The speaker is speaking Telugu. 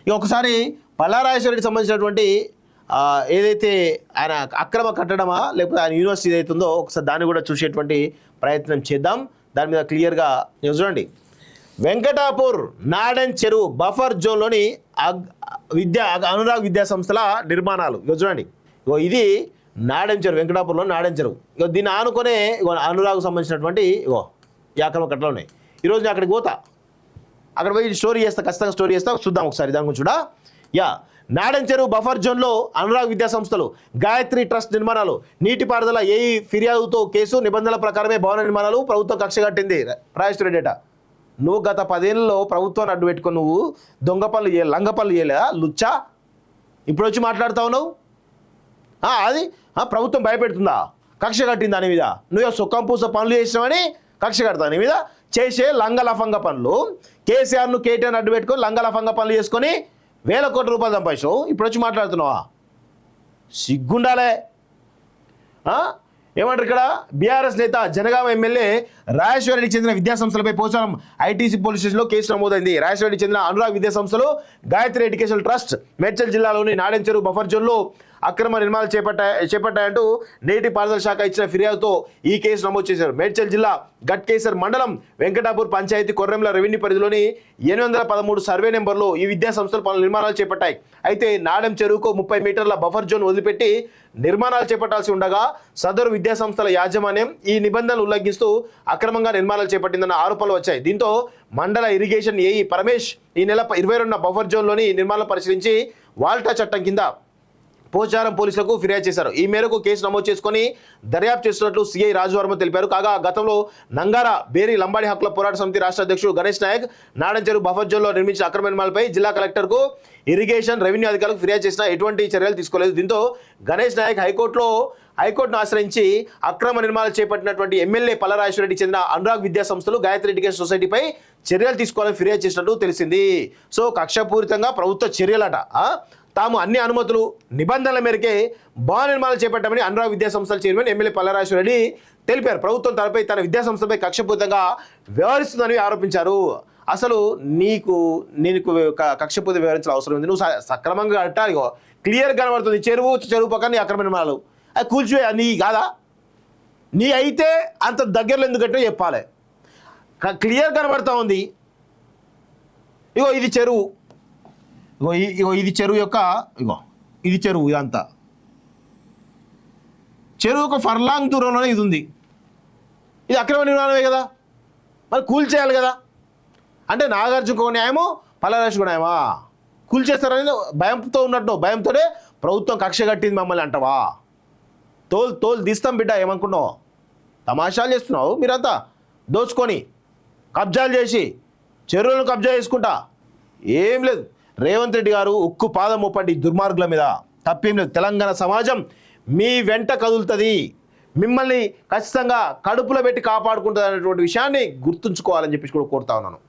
ఇక ఒకసారి పల్లారాజేశ్వరరెడ్డికి సంబంధించినటువంటి ఏదైతే ఆయన అక్రమ కట్టడమా లేకపోతే ఆయన యూనివర్సిటీ ఏదైతుందో ఒకసారి దాన్ని కూడా చూసేటువంటి ప్రయత్నం చేద్దాం. దాని మీద క్లియర్గా చూడండి. వెంకటాపూర్ నాడెన్ చెరువు బఫర్ జోన్లోని అనురాగ్ విద్యా సంస్థల నిర్మాణాలు. చూడండి, ఇది నాడెన్ చెరువు, వెంకటాపూర్లో నాడెన్ చెరువు. దీన్ని ఆనుకొనే అనురాగ్కు సంబంధించినటువంటి ఈ అక్రమ కట్టలు ఉన్నాయి. ఈరోజు నేను అక్కడికి పోతా, అక్కడ పోయి స్టోరీ చేస్తా, ఖచ్చితంగా స్టోరీ చేస్తా. చూద్దాం ఒకసారి దాని గురించి కూడా. నాడెన్ చెరువు బఫర్ జోన్లో అనురాగ్ విద్యా సంస్థలు, గాయత్రి ట్రస్ట్ నిర్మాణాలు, నీటిపారుదల ఏఈ ఫిర్యాదుతో కేసు, నిబంధనల ప్రకారమే భవన నిర్మాణాలు, ప్రభుత్వం కక్ష కట్టింది. రాజేశ్వర డేటా నువ్వు గత 10 ఏళ్ళలో ప్రభుత్వాన్ని అడ్డు పెట్టుకుని నువ్వు దొంగ పనులు లంగ పనులు చేయలేదా లుచ్చా? ఇప్పుడు వచ్చి మాట్లాడుతావు నువ్వు. అది ప్రభుత్వం భయపెడుతుందా? కక్ష కట్టింది దాని మీద. నువ్వు సుఖం పూస పనులు చేసినావని కక్ష కడతావు నీ మీద. చేసే లంగలఫంగ పనులు, కేసీఆర్ను కేటీఆర్ను అడ్డు పెట్టుకొని లంగలఫంగ పనులు చేసుకొని వేల కోట్ల రూపాయలు సంపాదించావు. ఇప్పుడు వచ్చి మాట్లాడుతున్నావా? సిగ్గుండాలే. ఏమంటారు ఇక్కడ బీఆర్ఎస్ నేత జనగామ ఎమ్మెల్యే రాజేశ్వరరెడ్డికి చెందిన విద్యాసంస్థలపై పోచారం ఐటీసీ పోలీస్ స్టేషన్లో కేసు నమోదైంది. రాజేశ్వరరెడ్డికి చెందిన అనురాగ్ విద్యా సంస్థలు, గాయత్రి ఎడ్యుకేషన్ ట్రస్ట్ మేడ్చల్ జిల్లాలోని నాడెన్ చెరువు బఫర్ జోన్లో అక్రమ నిర్మాణాలు చేపట్టాయంటూ నీటిపారుదల శాఖ ఇచ్చిన ఫిర్యాదుతో ఈ కేసు నమోదు చేశారు. మేడ్చల్ జిల్లా గట్కేసర్ మండలం వెంకటాపూర్ పంచాయతీ కొర్రెంల రెవెన్యూ పరిధిలోని 813 సర్వే నెంబర్లో ఈ విద్యా సంస్థలు పలు నిర్మాణాలు చేపట్టాయి. అయితే నాడెం చెరువుకు 30 మీటర్ల బఫర్ జోన్ వదిలిపెట్టి నిర్మాణాలు చేపట్టాల్సి ఉండగా సదరు విద్యా సంస్థల యాజమాన్యం ఈ నిబంధనలు ఉల్లంఘిస్తూ అక్రమంగా నిర్మాణాలు చేపట్టిందన్న ఆరోపణలు వచ్చాయి. దీంతో మండల ఇరిగేషన్ ఏఈ పరమేష్ ఈ నెల 22న బఫర్ జోన్లోని నిర్మాణాలు పరిశీలించి వాల్టా చట్టం కింద పోచారం పోలీసులకు ఫిర్యాదు చేశారు. ఈ మేరకు కేసు నమోదు చేసుకుని దర్యాప్తు చేస్తున్నట్లు సిఐ రాజవర్మ తెలిపారు. కాగా గతంలో నంగార బేరీ లంబాడి హక్కుల పోరాట సమితి రాష్ట్ర అధ్యక్షుడు గణేష్ నాయక్ నాడెన్ చెరువు బఫర్ జోన్లో నిర్మించిన అక్రమ నిర్మాణాలపై జిల్లా కలెక్టర్కు ఇరిగేషన్ రెవెన్యూ అధికారులకు ఫిర్యాదు చేసినా ఎటువంటి చర్యలు తీసుకోలేదు. దీంతో గణేష్ నాయక్ హైకోర్టును ఆశ్రయించి అక్రమ నిర్మాణాలు చేపట్టినటువంటి ఎమ్మెల్యే పల్లారాజేశ్వరరెడ్డికి చెందిన అనురాగ్ విద్యా సంస్థలు, గాయత్రి ఎడ్యుకేషన్ సొసైటీపై చర్యలు తీసుకోవాలని ఫిర్యాదు చేసినట్టు తెలిసింది. సో కక్షపూరితంగా ప్రభుత్వ చర్యలట. తాము అన్ని అనుమతులు నిబంధనల మేరకే భవన నిర్మాణాలు చేపట్టామని అనురాగ్ విద్యా సంస్థల చైర్మన్ ఎమ్మెల్యే పల్లారాజేశ్వరరెడ్డి తెలిపారు. ప్రభుత్వం తనపై తన విద్యా సంస్థలపై కక్షపూరితంగా వ్యవహరిస్తుందని ఆరోపించారు. అసలు నేను కక్షపూరిత వ్యవహరించాల్సిన అవసరం ఉంది. నువ్వు సక్రమంగా కట్టాలి. క్లియర్ కనబడుతుంది చెరువు పక్కన అక్రమ నిర్మాణాలు. అది కూల్చివే నీ కాదా? నీ అయితే అంత దగ్గరలో ఎందుకంటే చెప్పాలి. క్లియర్ కనబడతా ఉంది. ఇది చెరువు, ఇది చెరువు యొక్క ఇది చెరువు. ఇదంతా చెరువు ఒక ఫర్లాంగ్ దూరంలోనే ఇది ఉంది. ఇది అక్రమ నిర్మాణమే కదా, మరి కూల్చేయాలి కదా. అంటే నాగార్జున న్యాయము, పల్లారాజేశ్వర న్యాయమా? కూల్చేస్తారని భయంతో ఉన్నట్టు, భయంతోనే ప్రభుత్వం కక్ష కట్టింది మమ్మల్ని అంటావా? తోలు తీస్తాం బిడ్డ, ఏమనుకున్నావు? తమాషాలు చేస్తున్నావు మీరంతా. దోచుకొని కబ్జాలు చేసి చెరువులను కబ్జా చేసుకుంటా ఏం లేదు. రేవంత్ రెడ్డి గారు ఉక్కు పాదం మోపండి దుర్మార్గుల మీద, తప్పేం లేదు. తెలంగాణ సమాజం మీ వెంట కదులుతుంది. మిమ్మల్ని ఖచ్చితంగా కడుపులో పెట్టి కాపాడుకుంటుంది అనేటువంటి విషయాన్ని గుర్తుంచుకోవాలని చెప్పి కూడా కోరుతా ఉన్నాను.